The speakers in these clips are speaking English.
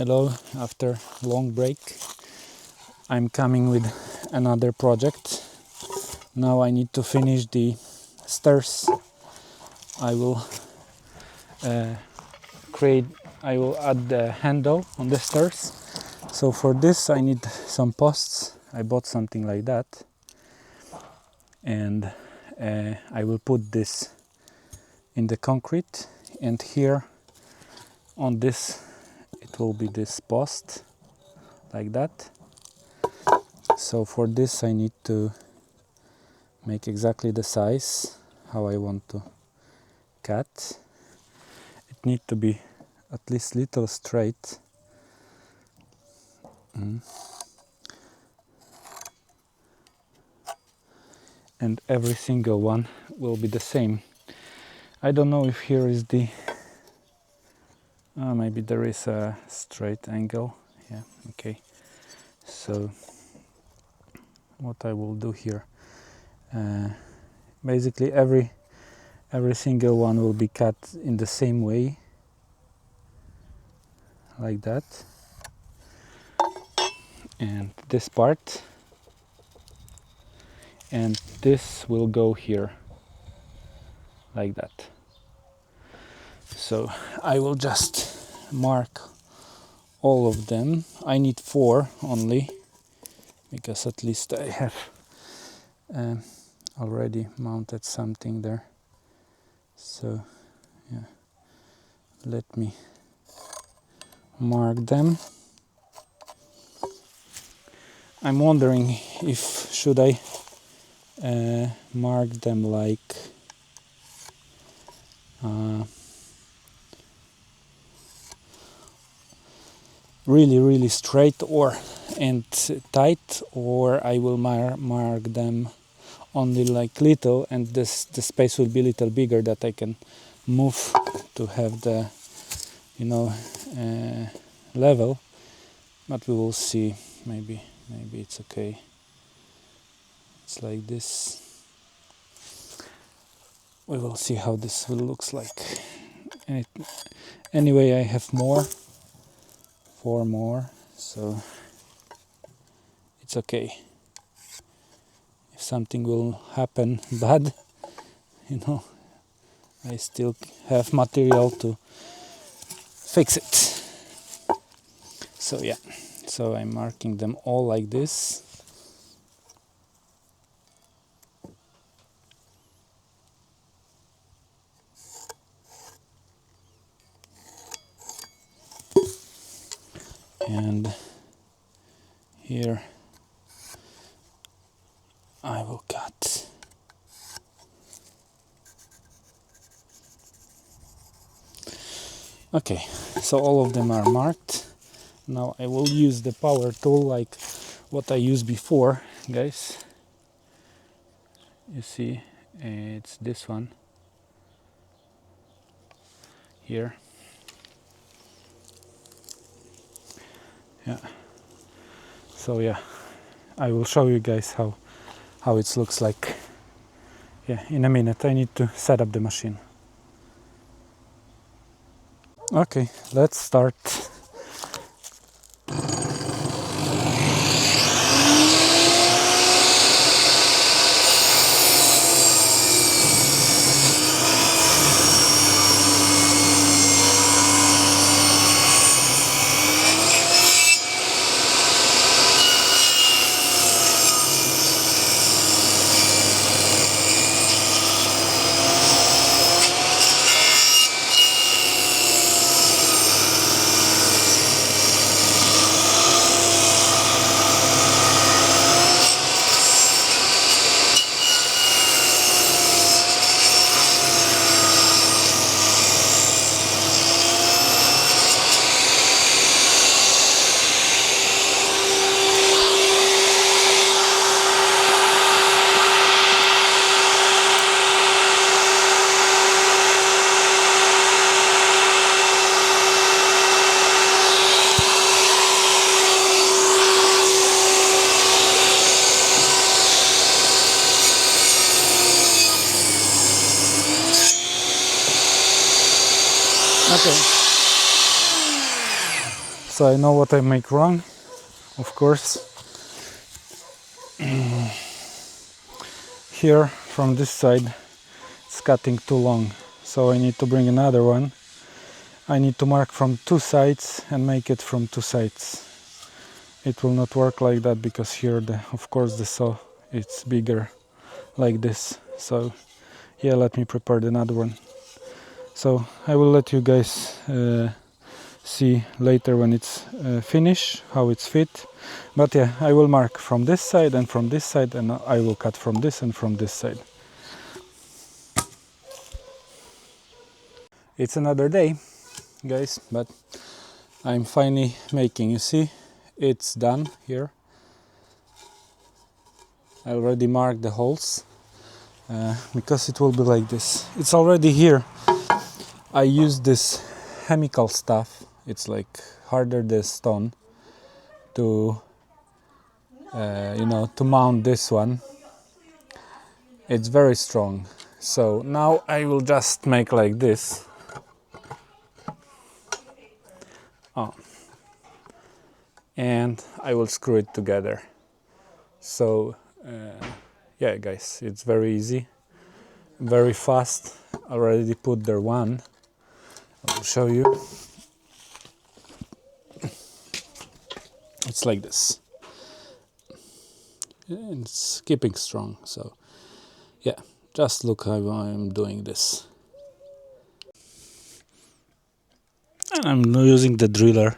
Hello, after long break I'm coming with another project. Now I need to finish the stairs. I will add the handle on the stairs. So for this I need some posts. I bought something like that, and I will put this in the concrete, and here on this it will be this post like that. So for this I need to make exactly the size how I want to cut. It need to be at least little straight. And every single one will be the same. I don't know if here is the maybe there is a straight angle. Yeah, okay. So what I will do here, basically every single one will be cut in the same way, like that. And this part, and this will go here like that. So I will just mark all of them. I need 4 only, because at least I have already mounted something there. So yeah, let me mark them. I'm wondering if should I mark them like really straight or and tight, or I will mark them only like little, and the space will be a little bigger that I can move to have the level. But we will see. Maybe it's okay. It's like this. We will see how this will looks like. And anyway, I have 4 more, so it's okay. If something will happen bad, I still have material to fix it. So yeah, so I'm marking them all like this. And here I will cut. Okay, so all of them are marked. Now I will use the power tool like what I used before, guys. You see, it's this one here. Yeah. So yeah, I will show you guys how it looks like. Yeah, in a minute. I need to set up the machine. Okay, let's start. So I know what I make wrong, of course. Here from this side it's cutting too long, so I need to bring another one. I need to mark from two sides and make it from two sides. It will not work like that because here of course the saw it's bigger like this. So yeah, let me prepare another one. So I will let you guys see later when it's finished how it's fit. But yeah, I will mark from this side and from this side, and I will cut from this and from this side. It's another day, guys, but I'm finally making, you see, it's done here. I already marked the holes because it will be like this. It's already here. I use this chemical stuff, it's like harder than stone, to you know, to mount this one. It's very strong. So now I will just make like this. Oh. And I will screw it together. So yeah, guys, it's very easy, very fast. Already put there one. I will show you. It's like this. It's keeping strong. So yeah, just look how I'm doing this. And I'm using the driller.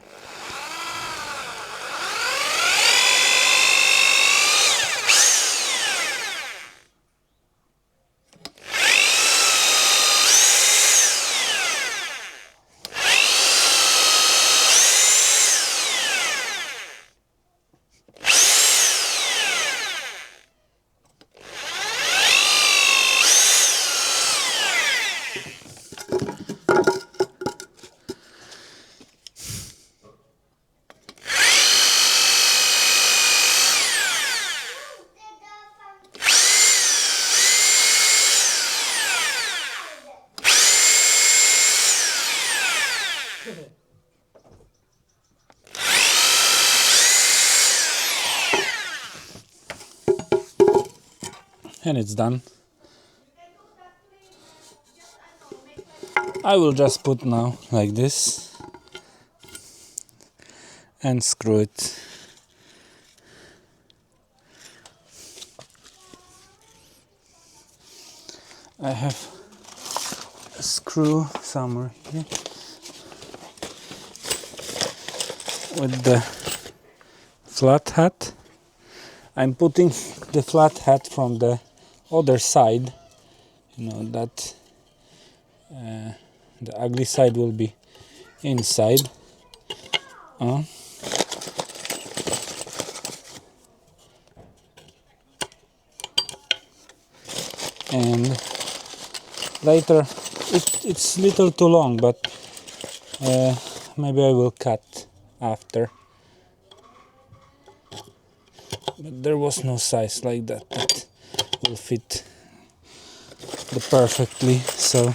And it's done. I will just put now like this and screw it. I have a screw somewhere here with the flat hat. I'm putting the flat hat from the other side, you know, that the ugly side will be inside. And later it's little too long, but maybe I will cut after. But there was no size like that that will fit perfectly, so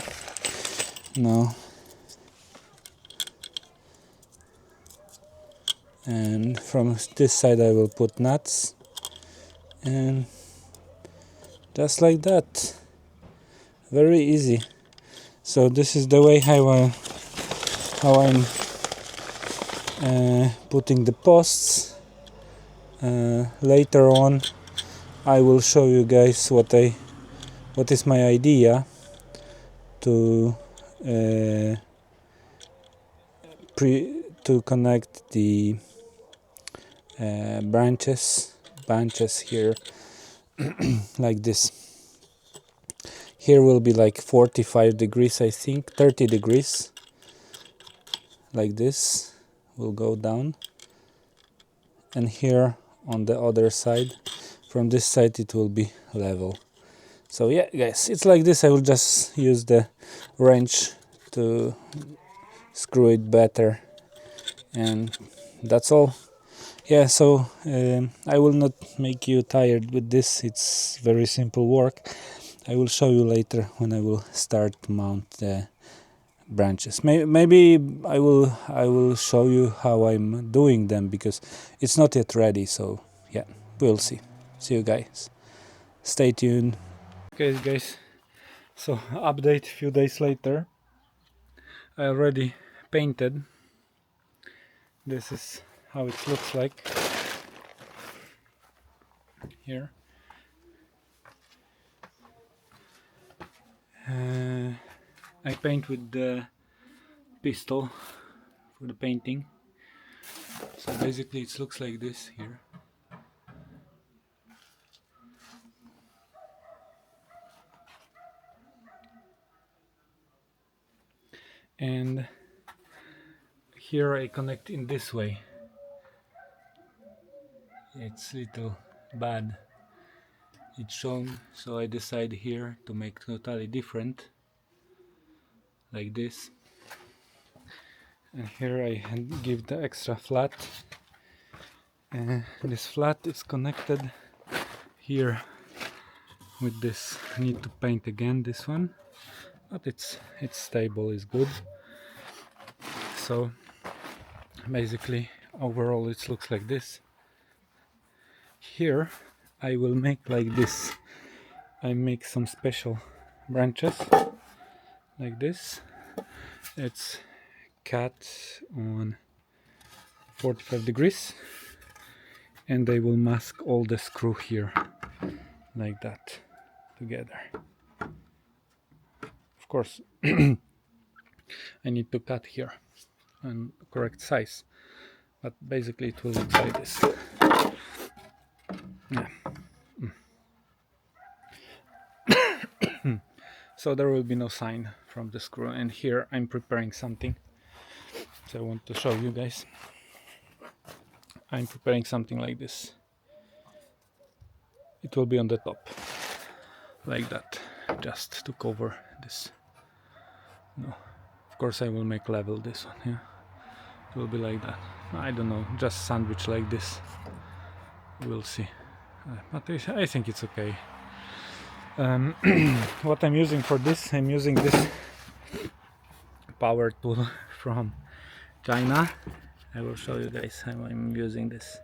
no. And from this side I will put nuts, and just like that, very easy. So this is the way how I'm putting the posts. Later on I will show you guys what is my idea to connect the branches here like this. Here will be like 45 degrees, I think, 30 degrees, like this will go down. And here on the other side, from this side it will be level. So yeah, guys, it's like this. I will just use the wrench to screw it better, and that's all. Yeah, so I will not make you tired with this. It's very simple work. I will show you later when I will start to mount the branches. Maybe I will show you how I'm doing them, because it's not yet ready. So yeah, we'll see. See you guys. Stay tuned. Okay guys, so update a few days later. I already painted. This is how it looks like here. I paint with the pistol for the painting. So basically it looks like this here. And here I connect in this way. It's little bad, it's shown, so I decide here to make totally different, like this. And here I give the extra flat. This flat is connected here with this. I need to paint again this one, but it's stable, it's good. So basically overall it looks like this. Here I will make like this. I make some special branches like this. It's cut on 45 degrees, and they will mask all the screw here like that together. Of course I need to cut here and correct size, but basically it will look like this. Yeah. So there will be no sign from the screw, and here I'm preparing something, so I want to show you guys. I'm preparing something like this. It will be on the top like that, just to cover this. No, of course I will make level this one. Yeah, it will be like that. I don't know, just sandwich like this. We'll see, but I think it's okay. What I'm using for this, I'm using this power tool from China. I will show you guys how I'm using this.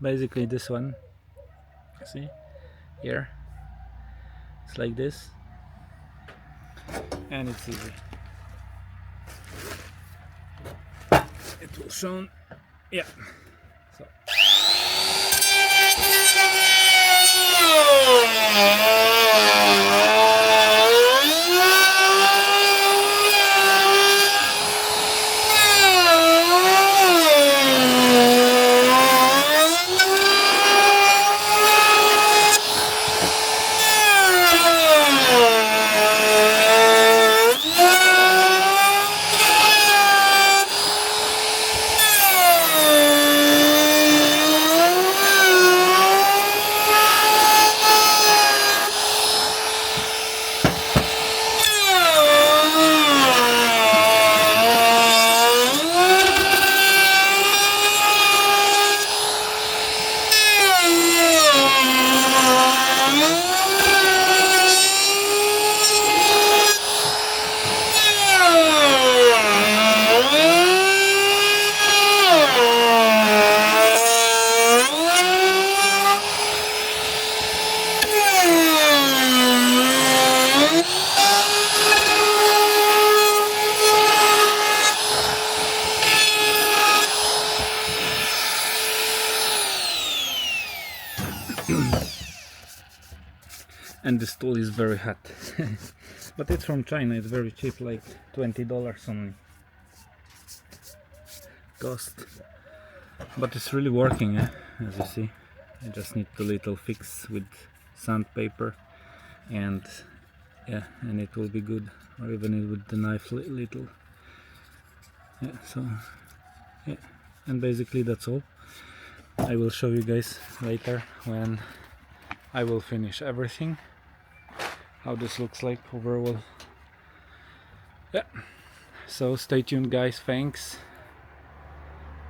Basically this one, see here, it's like this, and it's easy. It will show, yeah. So. And this tool is very hot. But it's from China, it's very cheap, like $20 only cost. But it's really working, as you see. I just need a little fix with sandpaper, and yeah, and it will be good, or even with the knife little. Yeah, so yeah, and basically that's all. I will show you guys later when I will finish everything, how this looks like overall. Yeah, so stay tuned guys, thanks,